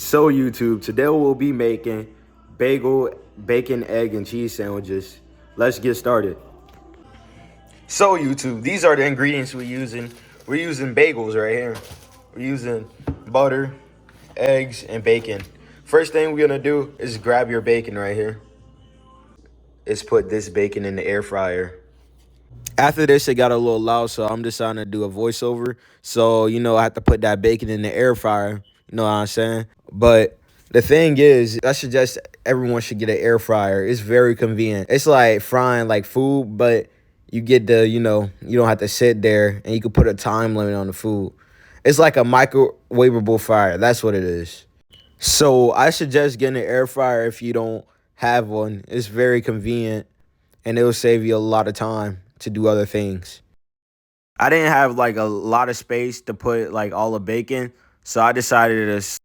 So YouTube, today we'll be making bagel, bacon, egg, and cheese sandwiches. Let's get started. So YouTube, these are the ingredients we're using. We're using bagels right here. We're using butter, eggs, and bacon. First thing we're gonna do is grab your bacon right here. Is put this bacon in the air fryer. After this, it got a little loud, so I'm deciding to do a voiceover. So, I have to put that bacon in the air fryer. You know what I'm saying? But the thing is, I suggest everyone should get an air fryer. It's very convenient. It's like frying like food, but you get you don't have to sit there and you can put a time limit on the food. It's like a microwavable fryer. That's what it is. So I suggest getting an air fryer if you don't have one. It's very convenient and it will save you a lot of time to do other things. I didn't have like a lot of space to put like all the bacon, so I decided to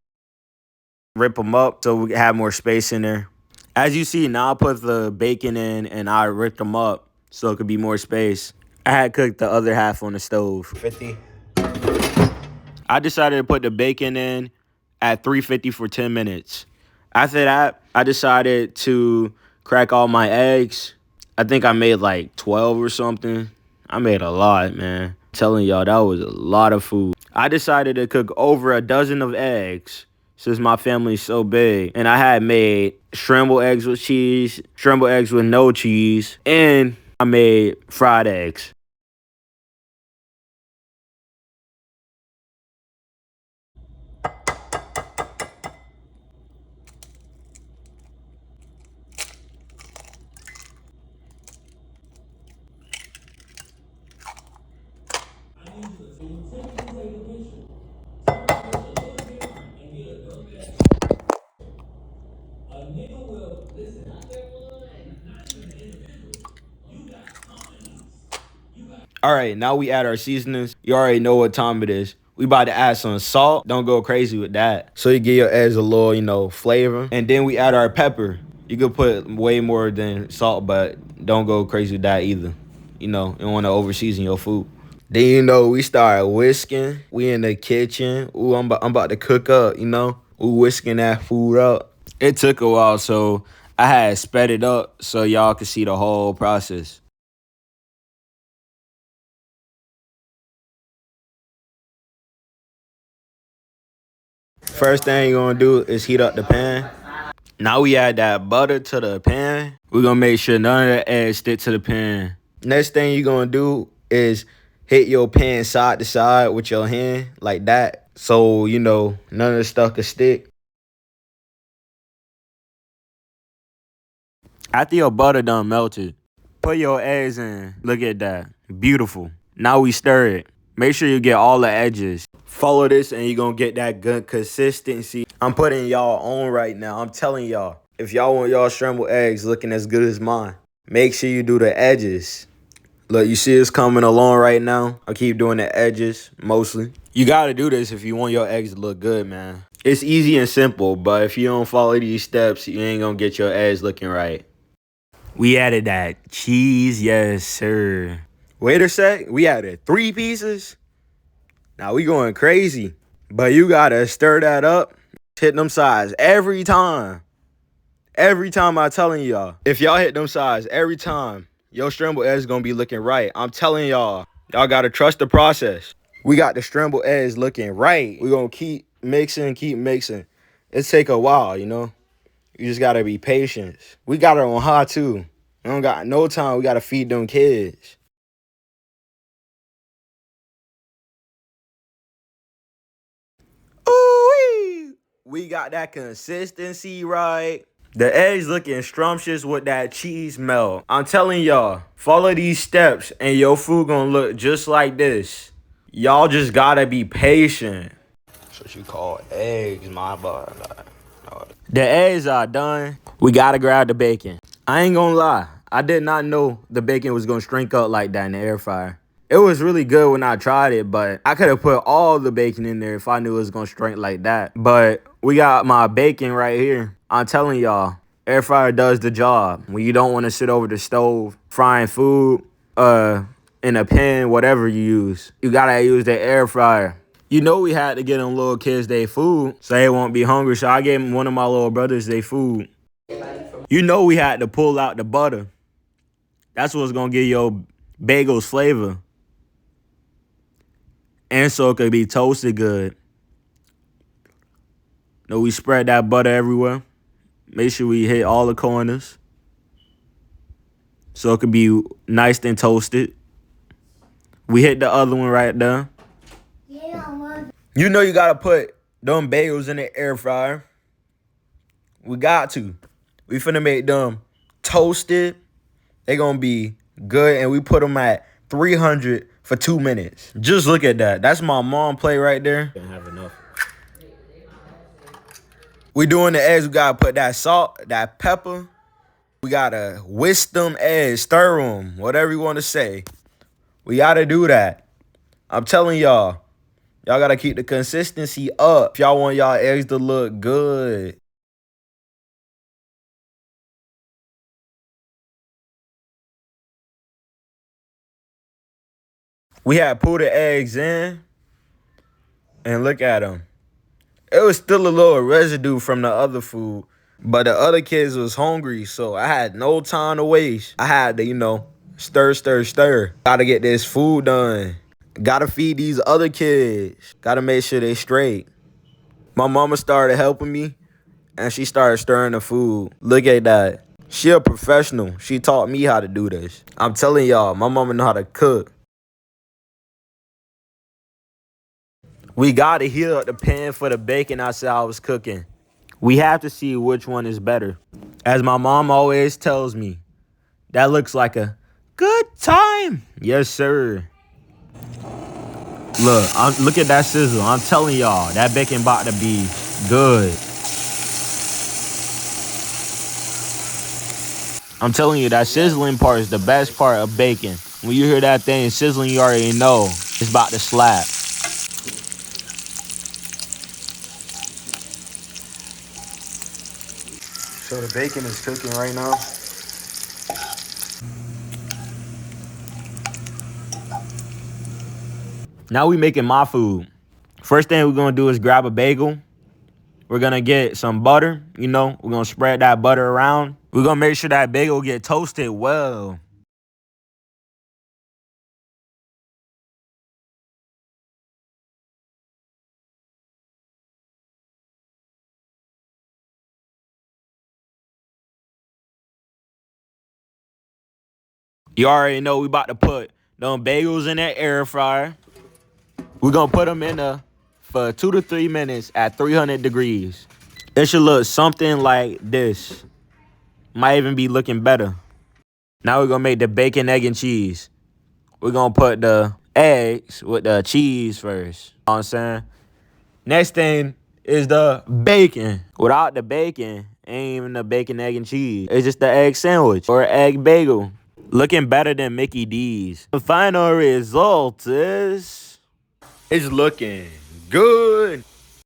rip them up so we could have more space in there. As you see, now I put the bacon in and I ripped them up so it could be more space. I had cooked the other half on the stove. 50. I decided to put the bacon in at 350 for 10 minutes. After that, I decided to crack all my eggs. I think I made like 12 or something. I made a lot, man. I'm telling y'all, that was a lot of food. I decided to cook over a dozen of eggs since my family's so big. And I had made scrambled eggs with cheese, scrambled eggs with no cheese, and I made fried eggs. All right, now we add our seasonings. You already know what time it is. We about to add some salt. Don't go crazy with that. So you give your eggs a little, flavor. And then we add our pepper. You could put way more than salt, but don't go crazy with that either. You don't want to over season your food. Then we start whisking. We in the kitchen. Ooh, I'm about to cook up, We whisking that food up. It took a while, so I had sped it up so y'all could see the whole process. First thing you're gonna do is heat up the pan. Now we add that butter to the pan. We're gonna make sure none of the eggs stick to the pan. Next thing you're gonna do is hit your pan side to side with your hand like that. So, none of the stuff can stick. After your butter done melted, put your eggs in. Look at that. Beautiful. Now we stir it. Make sure you get all the edges. Follow this and you're going to get that good consistency. I'm putting y'all on right now. I'm telling y'all. If y'all want y'all scrambled eggs looking as good as mine, make sure you do the edges. Look, you see it's coming along right now. I keep doing the edges mostly. You got to do this if you want your eggs to look good, man. It's easy and simple, but if you don't follow these steps, you ain't going to get your eggs looking right. We added that cheese, yes, sir. Wait a sec, we added 3 pieces? Now we going crazy. But you gotta stir that up, hit them sides every time. Every time I'm telling y'all. If y'all hit them sides every time, your scrambled eggs gonna be looking right. I'm telling y'all, y'all gotta trust the process. We got the scrambled eggs looking right. We gonna keep mixing, keep mixing. It take a while, You just gotta be patient. We got it on high too. We don't got no time. We gotta feed them kids. Ooh, we got that consistency right. The eggs looking scrumptious with that cheese melt. I'm telling y'all, follow these steps and your food gonna look just like this. Y'all just gotta be patient. That's what you call eggs, my boy. The eggs are done. We gotta grab the bacon. I ain't gonna lie. I did not know the bacon was gonna shrink up like that in the air fryer. It was really good when I tried it, but I could have put all the bacon in there if I knew it was gonna shrink like that. But we got my bacon right here. I'm telling y'all, air fryer does the job. When you don't want to sit over the stove frying food, in a pan, whatever you use, you gotta use the air fryer. You know we had to get them little kids their food so they won't be hungry. So I gave one of my little brothers their food. You know we had to pull out the butter. That's what's gonna give your bagels flavor. And so it could be toasted good. No, we spread that butter everywhere. Make sure we hit all the corners so it could be nice and toasted. We hit the other one right there. You know you gotta put them bagels in the air fryer. We got to. We finna make them toasted. They gonna be good, and we put them at 300 for 2 minutes. Just look at that. That's my mom plate right there. Can't have enough. We doing the eggs. We gotta put that salt, that pepper. We gotta whisk them eggs, stir them, whatever you want to say. We gotta do that. I'm telling y'all, y'all gotta keep the consistency up if y'all want y'all eggs to look good. We had put the eggs in, and look at them. It was still a little residue from the other food, but the other kids was hungry, so I had no time to waste. I had to, stir, stir, stir. Gotta get this food done. Gotta feed these other kids. Gotta make sure they straight. My mama started helping me, and she started stirring the food. Look at that. She a professional. She taught me how to do this. I'm telling y'all, my mama know how to cook. We gotta heat up the pan for the bacon I said I was cooking. We have to see which one is better. As my mom always tells me, that looks like a good time. Yes, sir. Look at that sizzle. I'm telling y'all, that bacon about to be good. I'm telling you, that sizzling part is the best part of bacon. When you hear that thing sizzling, you already know it's about to slap. So the bacon is cooking right now. Now we making my food. First thing we're gonna do is grab a bagel. We're gonna get some butter, we're gonna spread that butter around. We're gonna make sure that bagel get toasted well. You already know we about to put them bagels in that air fryer. We're gonna put them in there for 2 to 3 minutes at 300 degrees. It should look something like this. Might even be looking better. Now we're gonna make the bacon, egg, and cheese. We're gonna put the eggs with the cheese first. You know what I'm saying? Next thing is the bacon. Without the bacon, ain't even the bacon, egg, and cheese. It's just the egg sandwich or egg bagel. Looking better than Mickey D's. The final result is... it's looking good.